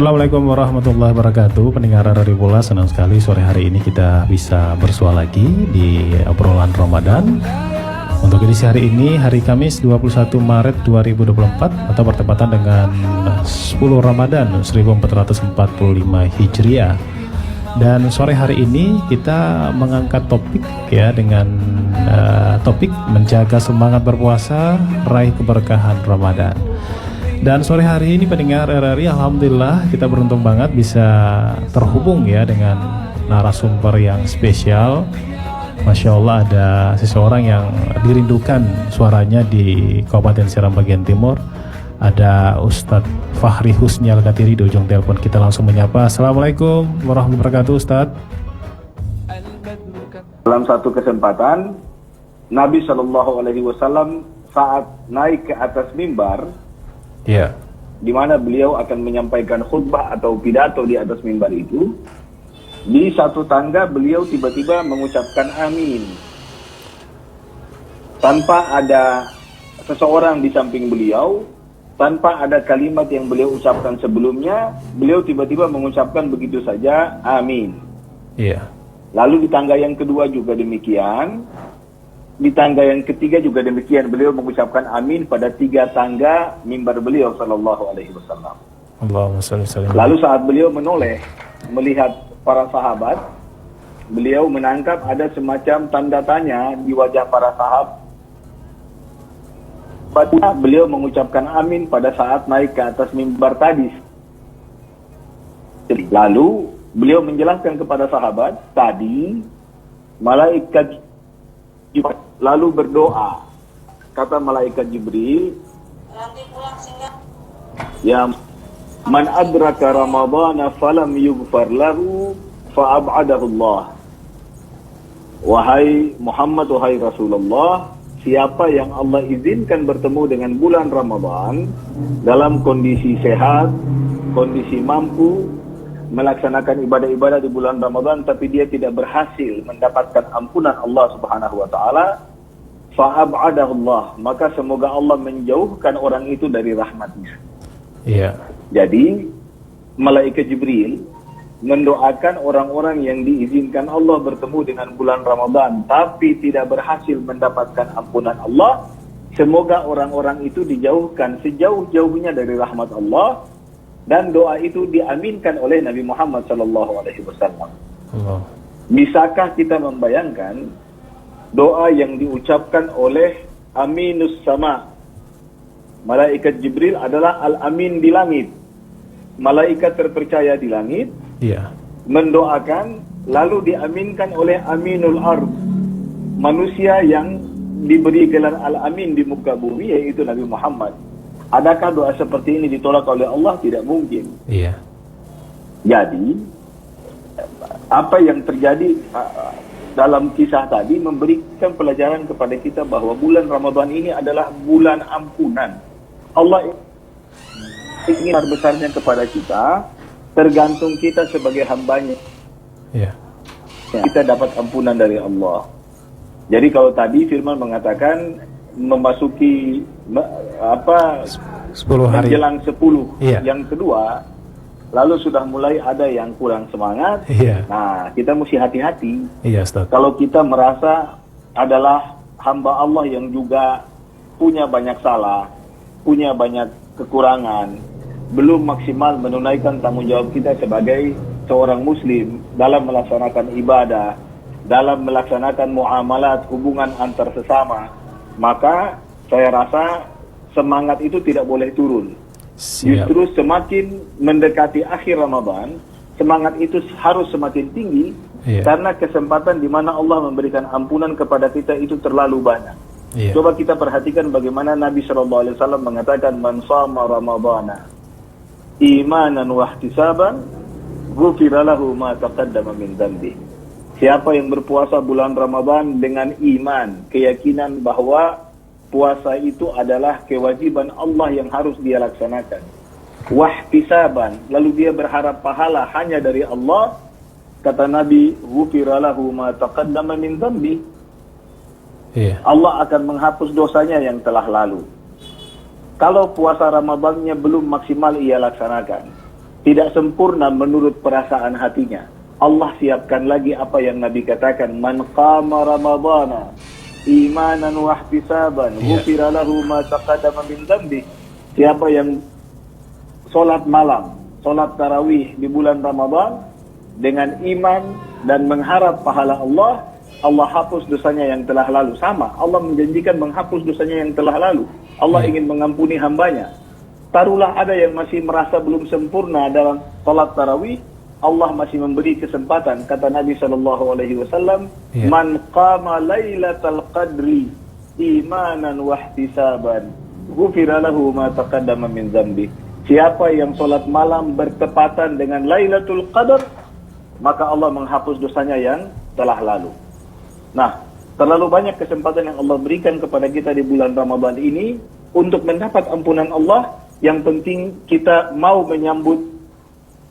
Assalamualaikum warahmatullahi wabarakatuh. Pendengar Radio Bola, senang sekali sore hari ini kita bisa bersua lagi di obrolan Ramadan. Untuk edisi hari ini, hari Kamis 21 Maret 2024 atau bertepatan dengan 10 Ramadan 1445 Hijriah. Dan sore hari ini kita mengangkat topik ya dengan topik menjaga semangat berpuasa, raih keberkahan Ramadan. Dan sore hari ini pendengar RRI, alhamdulillah kita beruntung banget bisa terhubung ya dengan narasumber yang spesial. Masya Allah, ada seseorang yang dirindukan suaranya di Kabupaten Seram bagian timur. Ada Ustadz Fahri Husni Al-Katiri di ujung telepon. Kita langsung menyapa. Assalamualaikum warahmatullahi wabarakatuh, Ustadz. Dalam satu kesempatan, Nabi SAW saat naik ke atas mimbar, ya, di mana beliau akan menyampaikan khutbah atau pidato di atas mimbar itu, di satu tangga beliau tiba-tiba mengucapkan amin. Tanpa ada seseorang di samping beliau, tanpa ada kalimat yang beliau ucapkan sebelumnya, beliau tiba-tiba mengucapkan begitu saja, amin. Iya. Lalu di tangga yang kedua juga demikian. Di tangga yang ketiga juga demikian, beliau mengucapkan amin pada 3 tangga mimbar beliau sallallahu alaihi wasallam. Allahumma shalli alaihi. Lalu saat beliau menoleh melihat para sahabat, beliau menangkap ada semacam tanda tanya di wajah para sahabat. Beliau mengucapkan amin pada saat naik ke atas mimbar tadi. Lalu beliau menjelaskan kepada sahabat, tadi malaikat lalu berdoa, kata malaikat Jibril, ya man adraka ramadhana falam yughfar lahu fa'ab'adahu Allah. Wahai Muhammad, wahai Rasulullah, siapa yang Allah izinkan bertemu dengan bulan Ramadan dalam kondisi sehat, kondisi mampu melaksanakan ibadah-ibadah di bulan Ramadan, tapi dia tidak berhasil mendapatkan ampunan Allah Subhanahu wa taala, fa'ab'adahu Allah, maka semoga Allah menjauhkan orang itu dari rahmatnya. Iya. Jadi malaikat Jibril mendoakan orang-orang yang diizinkan Allah bertemu dengan bulan Ramadan tapi tidak berhasil mendapatkan ampunan Allah, semoga orang-orang itu dijauhkan sejauh-jauhnya dari rahmat Allah. Dan doa itu diaminkan oleh Nabi Muhammad SAW. Bisakah kita membayangkan doa yang diucapkan oleh Aminus Sama? Malaikat Jibril adalah Al-Amin di langit. Malaikat terpercaya di langit, Iya. mendoakan, lalu diaminkan oleh Aminul Ard, manusia yang diberi gelar Al-Amin di muka bumi, yaitu Nabi Muhammad. Adakah doa seperti ini ditolak oleh Allah? Tidak mungkin. Iya. Jadi, apa yang terjadi dalam kisah tadi memberikan pelajaran kepada kita bahwa bulan Ramadan ini adalah bulan ampunan. Allah ingin besar-besarnya kepada kita, tergantung kita sebagai hambanya. Iya. Kita dapat ampunan dari Allah. Jadi kalau tadi firman mengatakan memasuki 10 hari menjelang 10 iya. Yang kedua, lalu sudah mulai ada yang kurang semangat. Iya. Nah, kita mesti hati-hati. Iya, Ustaz. Kalau kita merasa adalah hamba Allah yang juga punya banyak salah, punya banyak kekurangan, belum maksimal menunaikan tanggung jawab kita sebagai seorang muslim dalam melaksanakan ibadah, dalam melaksanakan muamalat, hubungan antar sesama, maka saya rasa semangat itu tidak boleh turun. Siap. Justru semakin mendekati akhir Ramadan, semangat itu harus semakin tinggi. Iya. Karena kesempatan di mana Allah memberikan ampunan kepada kita itu terlalu banyak. Iya. Coba kita perhatikan bagaimana Nabi SAW mengatakan, man shama ramadhana imanan wa ihtisaban ghufira lahu ma taqaddama min dhanbi. Siapa yang berpuasa bulan Ramadan dengan iman, keyakinan bahwa puasa itu adalah kewajiban Allah yang harus dia laksanakan. Wahtisaban, lalu dia berharap pahala hanya dari Allah, kata Nabi, ghufira lahu ma taqaddama min dhanbi. Iya. Allah akan menghapus dosanya yang telah lalu. Kalau puasa Ramadannya belum maksimal ia laksanakan, tidak sempurna menurut perasaan hatinya. Allah siapkan lagi apa yang Nabi katakan, man qama ramadhana imanan wa ihtisaban ghufira lahu ma taqaddama min dhanbi. Siapa yang salat malam, salat tarawih di bulan Ramadan dengan iman dan mengharap pahala Allah, Allah hapus dosanya yang telah lalu. Sama, Allah menjanjikan menghapus dosanya yang telah lalu. Allah ingin mengampuni hambanya. Taruhlah ada yang masih merasa belum sempurna dalam salat tarawih, Allah masih memberi kesempatan. Kata Nabi SAW, man qama lailatal qadri imanan wa ihtisaban ghufira lahu ma taqaddama min dzambi. Siapa yang salat malam bertepatan dengan Lailatul Qadar, maka Allah menghapus dosanya yang telah lalu. Nah, terlalu banyak kesempatan yang Allah berikan kepada kita di bulan Ramadan ini untuk mendapat ampunan Allah. Yang penting kita mau menyambut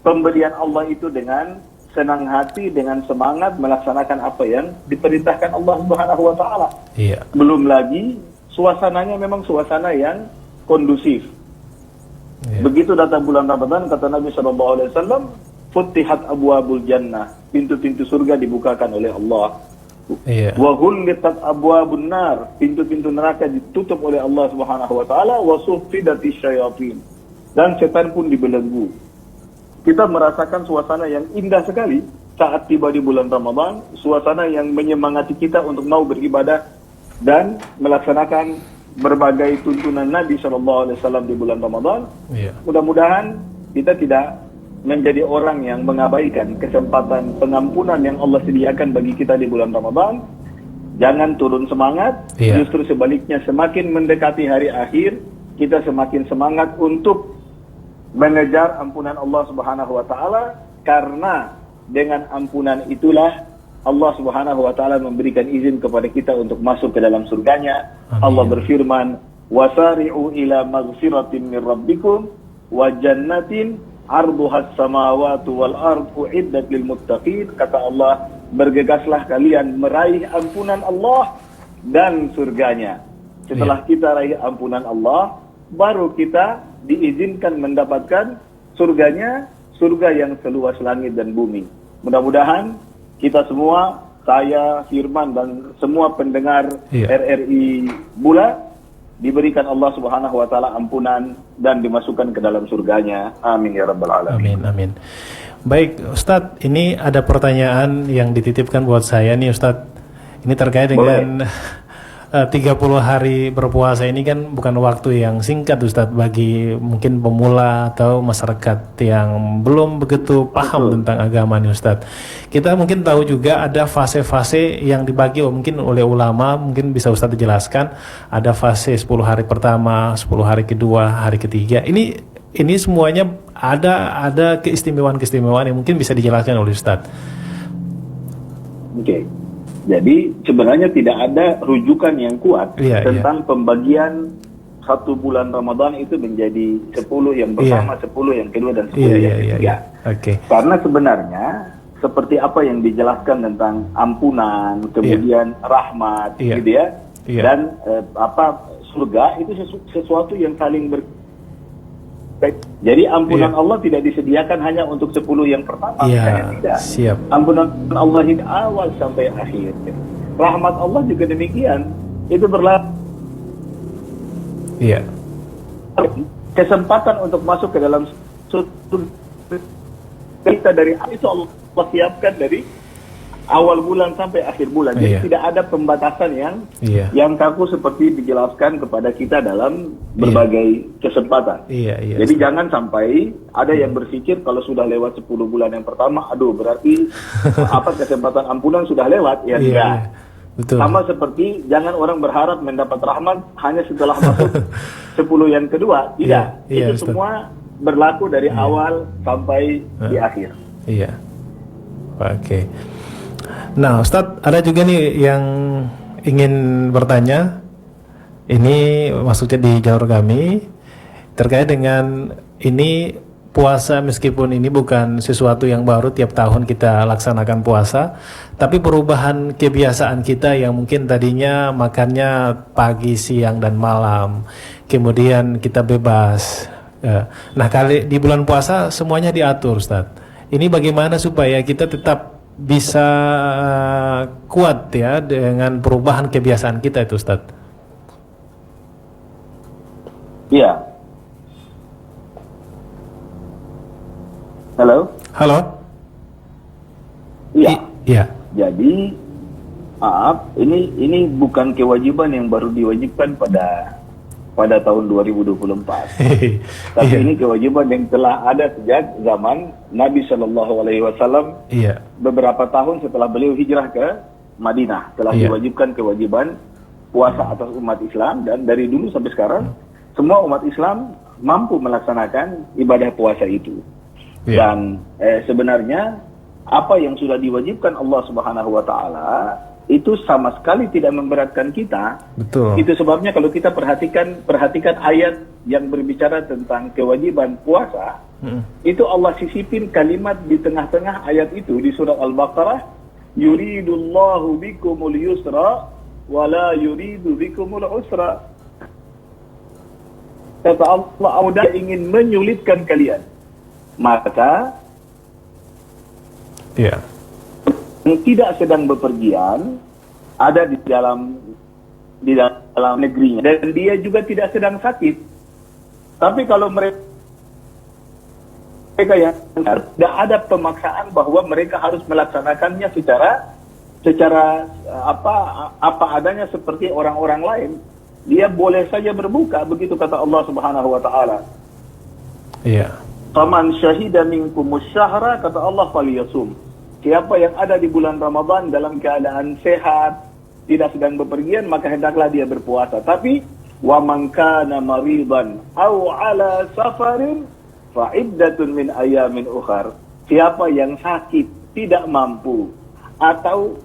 pemberian Allah itu dengan senang hati, dengan semangat melaksanakan apa yang diperintahkan Allah Subhanahu wa taala. Iya. Belum lagi suasananya memang suasana yang kondusif. Iya. Begitu datang bulan Ramadan, kata Nabi sallallahu alaihi wasallam, "Futtihat abwabul jannah." Pintu-pintu surga dibukakan oleh Allah. Iya. Wa ghulliqat abwabun nar. Pintu-pintu neraka ditutup oleh Allah Subhanahu wa taala, wa suffidatis syayatin. Dan setan pun dibelenggu. Kita merasakan suasana yang indah sekali saat tiba di bulan Ramadan, suasana yang menyemangati kita untuk mau beribadah dan melaksanakan berbagai tuntunan Nabi SAW di bulan Ramadan. Iya. Mudah-mudahan kita tidak menjadi orang yang mengabaikan kesempatan pengampunan yang Allah sediakan bagi kita di bulan Ramadan. Jangan turun semangat, justru sebaliknya semakin mendekati hari akhir, kita semakin semangat untuk mengejar ampunan Allah Subhanahu wa taala, karena dengan ampunan itulah Allah Subhanahu wa taala memberikan izin kepada kita untuk masuk ke dalam surganya. Amin. Allah berfirman, "Wasari'u ila maghfiratin min rabbikum wa jannatin 'arduhas samawati wal ardu uiddat lil muttaqin." Kata Allah, bergegaslah kalian meraih ampunan Allah dan surganya. Setelah kita raih ampunan Allah, baru kita diizinkan mendapatkan surganya, surga yang seluas langit dan bumi. Mudah-mudahan kita semua, saya, Firman, dan semua pendengar RRI Bula diberikan Allah Subhanahu wa taala ampunan dan dimasukkan ke dalam surganya. Amin ya rabbal alamin. Amin, amin. Baik, Ustadz, ini ada pertanyaan yang dititipkan buat saya nih, Ustadz. Ini terkait dengan 30 hari berpuasa ini kan bukan waktu yang singkat, Ustadz, bagi mungkin pemula atau masyarakat yang belum begitu paham tentang agama nih, Ustadz. Kita mungkin tahu juga ada fase-fase yang dibagi mungkin oleh ulama, mungkin bisa Ustadz jelaskan. Ada fase 10 hari pertama, 10 hari kedua, hari ketiga. Ini semuanya ada keistimewaan-keistimewaan yang mungkin bisa dijelaskan oleh Ustadz. Oke. Jadi sebenarnya tidak ada rujukan yang kuat tentang pembagian satu bulan Ramadan itu menjadi 10 yang pertama, 10 yang kedua, dan 10 yang ketiga. Okay. Karena sebenarnya seperti apa yang dijelaskan tentang ampunan, kemudian rahmat, gitu ya, dan surga itu sesuatu yang saling Jadi ampunan Allah tidak disediakan hanya untuk 10 yang pertama, tidak. Siap. Ampunan Allah dari awal sampai akhir. Rahmat Allah juga demikian. Itu berlaku. Iya. Kesempatan untuk masuk ke dalam surga kita dari itu Allah siapkan dari awal bulan sampai akhir bulan. Jadi tidak ada pembatasan yang kaku seperti dijelaskan kepada kita dalam berbagai kesempatan. Jadi jangan sampai ada yang berpikir kalau sudah lewat 10 bulan yang pertama, aduh berarti kesempatan ampunan sudah lewat. Tidak. Betul. Sama seperti jangan orang berharap mendapat rahmat hanya setelah masuk 10 yang kedua. Tidak. Itu semua berlaku dari awal sampai di akhir. Iya. Oke. Nah, Ustadz, ada juga nih yang ingin bertanya. Ini maksudnya di jalur kami terkait dengan ini puasa, meskipun ini bukan sesuatu yang baru, tiap tahun kita laksanakan puasa, tapi perubahan kebiasaan kita yang mungkin tadinya makannya pagi, siang, dan malam, kemudian kita bebas Ya. Nah, kali di bulan puasa semuanya diatur, Ustaz. Ini bagaimana supaya kita tetap bisa kuat ya dengan perubahan kebiasaan kita itu, Ustaz? Iya. Halo? Halo? Iya. Iya. Jadi, maaf, ini bukan kewajiban yang baru diwajibkan pada tahun 2024. Tapi ini kewajiban yang telah ada sejak zaman Nabi Shallallahu Alaihi Wasallam. Iya. Beberapa tahun setelah beliau hijrah ke Madinah telah diwajibkan kewajiban puasa atas umat Islam, dan dari dulu sampai sekarang semua umat Islam mampu melaksanakan ibadah puasa itu. Dan sebenarnya apa yang sudah diwajibkan Allah Subhanahu wa taala itu sama sekali tidak memberatkan kita. Betul. Itu sebabnya kalau kita perhatikan ayat yang berbicara tentang kewajiban puasa, itu Allah sisipin kalimat di tengah-tengah ayat itu di surat Al-Baqarah, yuridullahu bikumul yusra wala yuridu bikumul usra. Kata Allah ingin menyulitkan kalian. Maka yang tidak sedang bepergian ada di dalam negerinya, dan dia juga tidak sedang sakit. Tapi kalau mereka yang tidak ada pemaksaan bahwa mereka harus melaksanakannya secara apa adanya seperti orang-orang lain, dia boleh saja berbuka, begitu kata Allah Subhanahu wa taala. Iya. Faman syahida minkumus syahra, kata Allah, faliyasum. Siapa yang ada di bulan Ramadan dalam keadaan sehat, tidak sedang bepergian, maka hendaklah dia berpuasa. Tapi wa man kana maridan aw ala safarin fa iddatun min ayamin ukhar. Siapa yang sakit, tidak mampu atau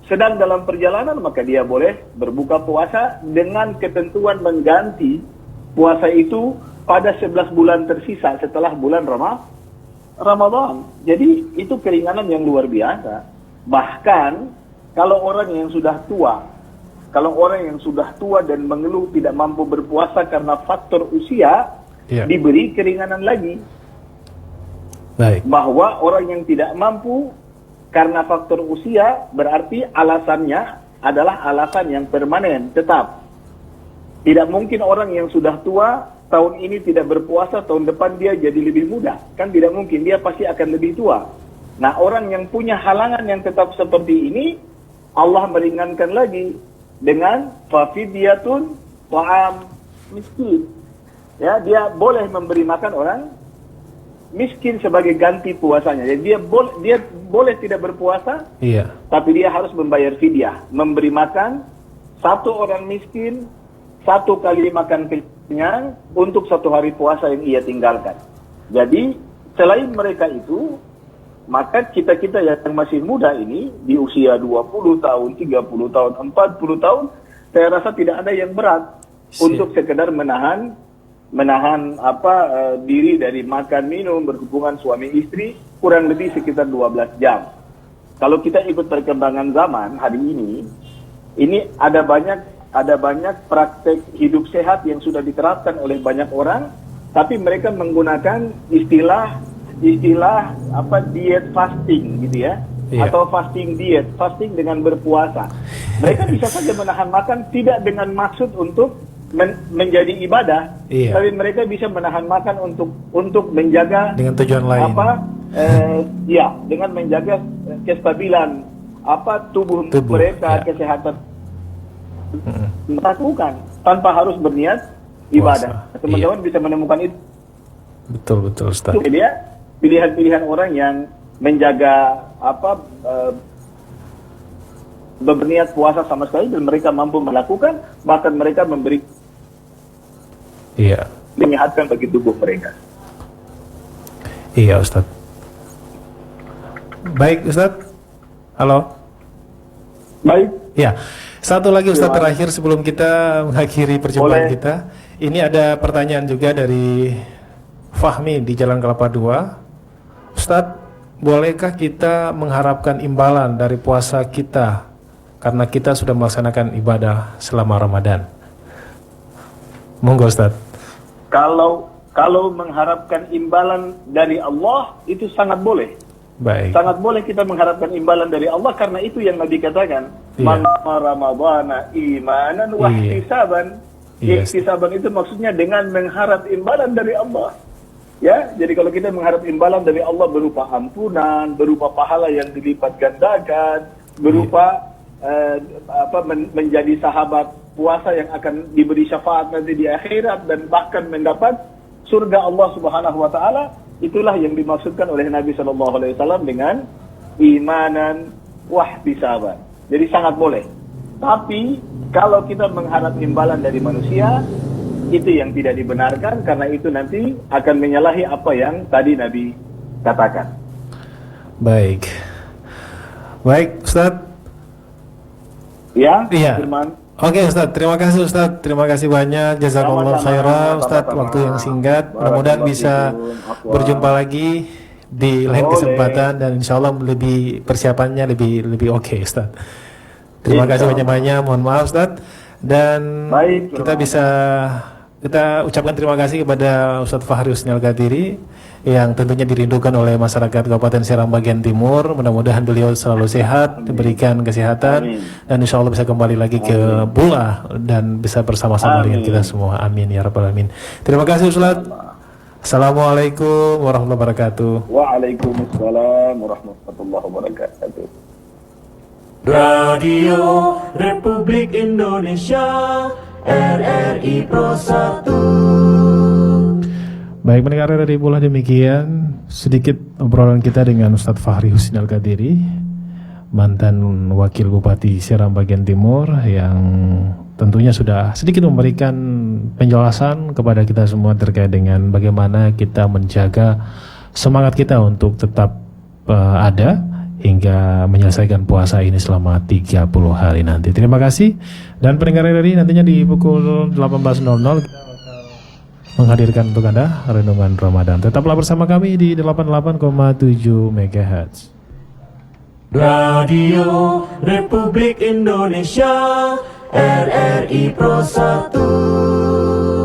sedang dalam perjalanan, maka dia boleh berbuka puasa dengan ketentuan mengganti puasa itu pada 11 bulan tersisa setelah bulan Ramadan. Jadi itu keringanan yang luar biasa. Bahkan kalau orang yang sudah tua dan mengeluh tidak mampu berpuasa karena faktor usia, diberi keringanan lagi. Baik. Bahwa orang yang tidak mampu karena faktor usia berarti alasannya adalah alasan yang permanen, tetap. Tidak mungkin orang yang sudah tua tahun ini tidak berpuasa, tahun depan dia jadi lebih muda. Kan tidak mungkin, dia pasti akan lebih tua. Nah, orang yang punya halangan yang tetap seperti ini, Allah meringankan lagi dengan fafidyatun ta'am miskin. Ya, dia boleh memberi makan orang miskin sebagai ganti puasanya. Jadi dia boleh tidak berpuasa, tapi dia harus membayar fidyah, memberi makan satu orang miskin 1 kali makan kenyang untuk 1 hari puasa yang ia tinggalkan. Jadi selain mereka itu, maka kita-kita yang masih muda ini di usia 20 tahun, 30 tahun, 40 tahun, saya rasa tidak ada yang berat untuk sekedar menahan diri dari makan minum, berhubungan suami istri kurang lebih sekitar 12 jam. Kalau kita ikut perkembangan zaman hari ini ada banyak praktek hidup sehat yang sudah diterapkan oleh banyak orang, tapi mereka menggunakan istilah diet fasting gitu ya, atau fasting diet, fasting dengan berpuasa. Mereka bisa saja menahan makan tidak dengan maksud untuk menjadi ibadah, tapi mereka bisa menahan makan untuk menjaga dengan tujuan lain. Dengan menjaga kestabilan tubuh mereka, kesehatan. Lakukan tanpa harus berniat ibadah. Teman-teman bisa menemukan itu. Betul Ustaz. Itu dia pilihan-pilihan orang yang menjaga berniat puasa sama sekali dan mereka mampu melakukan, bahkan mereka memberi menyehatkan bagi tubuh mereka. Iya Ustaz. Baik Ustaz. Halo. Baik. Ya. Satu lagi Ustaz terakhir sebelum kita mengakhiri perjumpaan kita. Ini ada pertanyaan juga dari Fahmi di Jalan Kelapa 2. Ustaz, bolehkah kita mengharapkan imbalan dari puasa kita karena kita sudah melaksanakan ibadah selama Ramadan? Monggo Ustaz. Kalau kalau mengharapkan imbalan dari Allah itu sangat boleh. Baik. Sangat boleh kita mengharapkan imbalan dari Allah karena itu yang Nabi katakan, Iya. man ramadhana imanan wa ihtisaban. Yes. Ihtisaban itu maksudnya dengan mengharap imbalan dari Allah. Ya, jadi kalau kita mengharap imbalan dari Allah berupa ampunan, berupa pahala yang dilipat gandakan, berupa menjadi sahabat puasa yang akan diberi syafaat nanti di akhirat dan bahkan mendapat surga Allah Subhanahu wa taala, itulah yang dimaksudkan oleh Nabi sallallahu alaihi wasallam dengan imanan wahtisaban. Jadi sangat boleh. Tapi kalau kita mengharap imbalan dari manusia, itu yang tidak dibenarkan karena itu nanti akan menyalahi apa yang tadi Nabi katakan. Baik. Baik, Ustadz. Ya, Iya. Firman. Oke Ustadz, terima kasih Ustadz, terima kasih banyak, jazakallah khairan Ustadz, waktu yang singkat, mudah-mudahan bisa berjumpa lagi di lain kesempatan dan insya Allah lebih persiapannya lebih oke Ustadz. Terima kasih banyak-banyak, mohon maaf Ustadz, dan Baik, kita ucapkan terima kasih kepada Ustadz Fahri Husni Al-Qadiri yang tentunya dirindukan oleh masyarakat Kabupaten Serang bagian timur. Mudah-mudahan beliau selalu sehat, diberikan kesehatan, dan insya Allah bisa kembali lagi ke Bula dan bisa bersama-sama dengan kita semua. Amin ya rabbal alamin. Terima kasih Ustadz. Assalamualaikum warahmatullahi wabarakatuh. Waalaikumsalam warahmatullahi wabarakatuh. Radio Republik Indonesia RRI Pro 1. Baik, pendengar dari Bola, demikian sedikit obrolan kita dengan Ustadz Fahri Husni Al-Qadiri, mantan Wakil Bupati Seram bagian Timur, yang tentunya sudah sedikit memberikan penjelasan kepada kita semua terkait dengan bagaimana kita menjaga semangat kita untuk tetap ada hingga menyelesaikan puasa ini selama 30 hari nanti. Terima kasih, dan pendengar RRI, nantinya di pukul 18.00 kita menghadirkan untuk Anda Renungan Ramadan. Tetaplah bersama kami di 88,7 MHz. Radio Republik Indonesia RRI Pro 1.